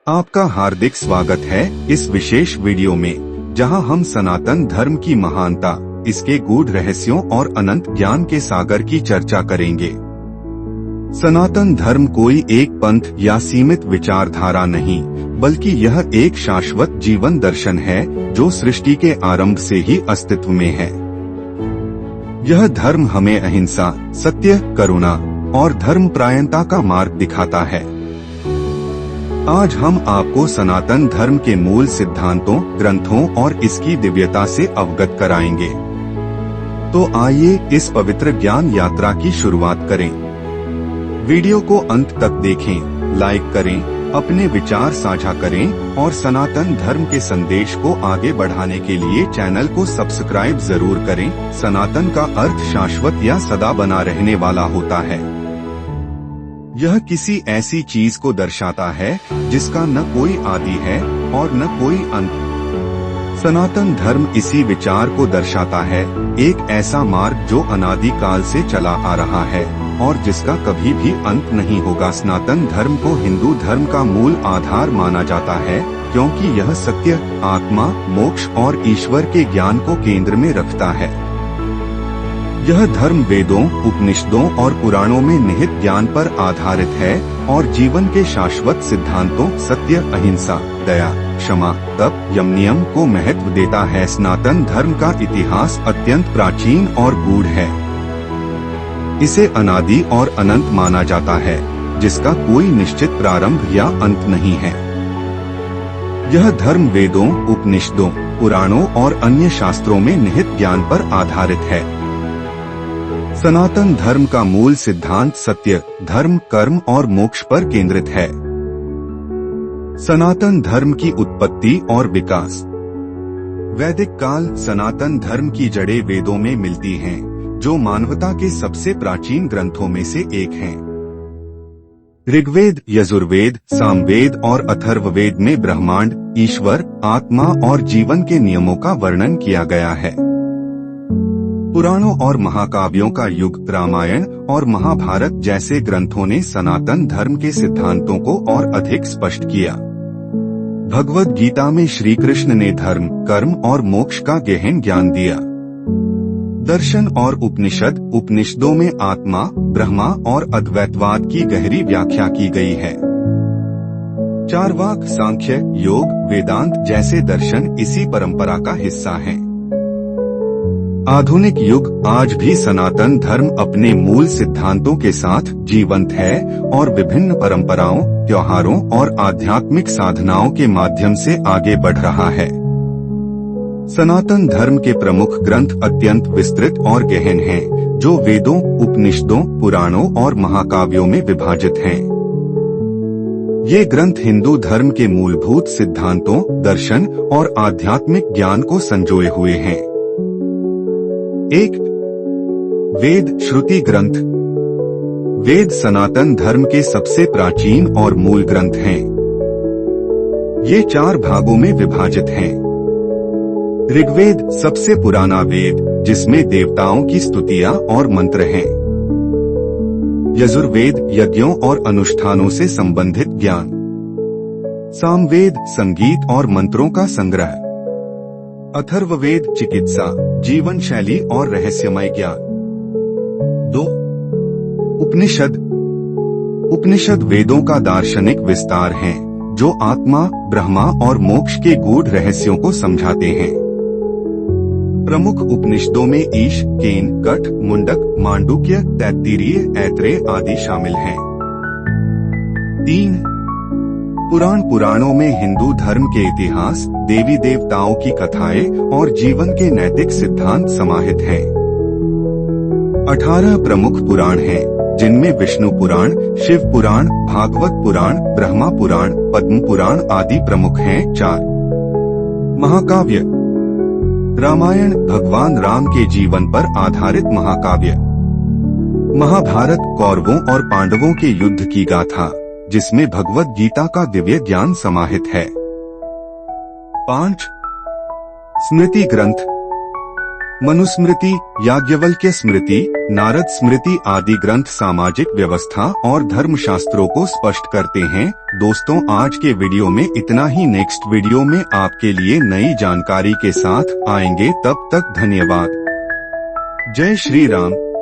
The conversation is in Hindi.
आपका हार्दिक स्वागत है इस विशेष वीडियो में, जहां हम सनातन धर्म की महानता, इसके गूढ़ रहस्यों और अनंत ज्ञान के सागर की चर्चा करेंगे। सनातन धर्म कोई एक पंथ या सीमित विचारधारा नहीं, बल्कि यह एक शाश्वत जीवन दर्शन है जो सृष्टि के आरंभ से ही अस्तित्व में है। यह धर्म हमें अहिंसा, सत्य, करुणा और धर्मपरायणता का मार्ग दिखाता है। आज हम आपको सनातन धर्म के मूल सिद्धांतों, ग्रंथों और इसकी दिव्यता से अवगत कराएंगे। तो आइए इस पवित्र ज्ञान यात्रा की शुरुआत करें। वीडियो को अंत तक देखें, लाइक करें, अपने विचार साझा करें और सनातन धर्म के संदेश को आगे बढ़ाने के लिए चैनल को सब्सक्राइब जरूर करें। सनातन का अर्थ शाश्वत या सदा बना रहने वाला होता है। यह किसी ऐसी चीज को दर्शाता है जिसका न कोई आदि है और न कोई अंत। सनातन धर्म इसी विचार को दर्शाता है, एक ऐसा मार्ग जो अनादि काल से चला आ रहा है और जिसका कभी भी अंत नहीं होगा। सनातन धर्म को हिंदू धर्म का मूल आधार माना जाता है, क्योंकि यह सत्य, आत्मा, मोक्ष और ईश्वर के ज्ञान को केंद्र में रखता है। यह धर्म वेदों, उपनिषदों और पुराणों में निहित ज्ञान पर आधारित है और जीवन के शाश्वत सिद्धांतों सत्य, अहिंसा, दया, क्षमा, तप, यम नियम को महत्व देता है। सनातन धर्म का इतिहास अत्यंत प्राचीन और गूढ़ है। इसे अनादि और अनंत माना जाता है, जिसका कोई निश्चित प्रारंभ या अंत नहीं है। यह धर्म वेदों, उपनिषदों, पुराणों और अन्य शास्त्रों में निहित ज्ञान पर आधारित है। सनातन धर्म का मूल सिद्धांत सत्य, धर्म, कर्म और मोक्ष पर केंद्रित है। सनातन धर्म की उत्पत्ति और विकास। वैदिक काल। सनातन धर्म की जड़ें वेदों में मिलती हैं, जो मानवता के सबसे प्राचीन ग्रंथों में से एक हैं। ऋग्वेद, यजुर्वेद, सामवेद और अथर्ववेद में ब्रह्मांड, ईश्वर, आत्मा और जीवन के नियमों का वर्णन किया गया है। पुराणों और महाकाव्यों का युग, रामायण और महाभारत जैसे ग्रंथों ने सनातन धर्म के सिद्धांतों को और अधिक स्पष्ट किया। भगवद गीता में श्री कृष्ण ने धर्म, कर्म और मोक्ष का गहन ज्ञान दिया। दर्शन और उपनिषदों में आत्मा, ब्रह्मा और अद्वैतवाद की गहरी व्याख्या की गई है। चारवाक, सांख्य, योग, वेदांत जैसे दर्शन इसी परंपरा का हिस्सा हैं। आधुनिक युग। आज भी सनातन धर्म अपने मूल सिद्धांतों के साथ जीवंत है और विभिन्न परंपराओं, त्योहारों और आध्यात्मिक साधनाओं के माध्यम से आगे बढ़ रहा है। सनातन धर्म के प्रमुख ग्रंथ अत्यंत विस्तृत और गहन हैं, जो वेदों, उपनिषदों, पुराणों और महाकाव्यों में विभाजित हैं। ये ग्रंथ हिंदू धर्म के मूलभूत सिद्धांतों, दर्शन और आध्यात्मिक ज्ञान को संजोए हुए हैं। एक, वेद, श्रुति ग्रंथ। वेद सनातन धर्म के सबसे प्राचीन और मूल ग्रंथ हैं। ये 4 भागों में विभाजित हैं। ऋग्वेद सबसे पुराना वेद, जिसमें देवताओं की स्तुतियां और मंत्र हैं। यजुर्वेद यज्ञों और अनुष्ठानों से संबंधित ज्ञान। सामवेद संगीत और मंत्रों का संग्रह। अथर्ववेद चिकित्सा, जीवन शैली और रहस्यमय ज्ञान। 2, उपनिषद वेदों का दार्शनिक विस्तार हैं, जो आत्मा, ब्रह्मा और मोक्ष के गूढ़ रहस्यों को समझाते हैं। प्रमुख उपनिषदों में ईश, केन, कठ, मुंडक, मांडुक्य, तैत्तिरीय, ऐत्रेय आदि शामिल हैं। 3, पुराणों में हिंदू धर्म के इतिहास, देवी देवताओं की कथाएं और जीवन के नैतिक सिद्धांत समाहित हैं। 18 प्रमुख पुराण हैं, जिनमें विष्णु पुराण, शिव पुराण, भागवत पुराण, ब्रह्मा पुराण, पद्म पुराण आदि प्रमुख हैं। 4, महाकाव्य। रामायण भगवान राम के जीवन पर आधारित महाकाव्य। महाभारत कौरवों और पांडवों के युद्ध की गाथा, जिसमें भगवद गीता का दिव्य ज्ञान समाहित है। 5, स्मृति ग्रंथ। मनुस्मृति, याज्ञवल्क्य स्मृति, नारद स्मृति आदि ग्रंथ सामाजिक व्यवस्था और धर्मशास्त्रों को स्पष्ट करते हैं। दोस्तों, आज के वीडियो में इतना ही। नेक्स्ट वीडियो में आपके लिए नई जानकारी के साथ आएंगे। तब तक धन्यवाद। जय श्री राम।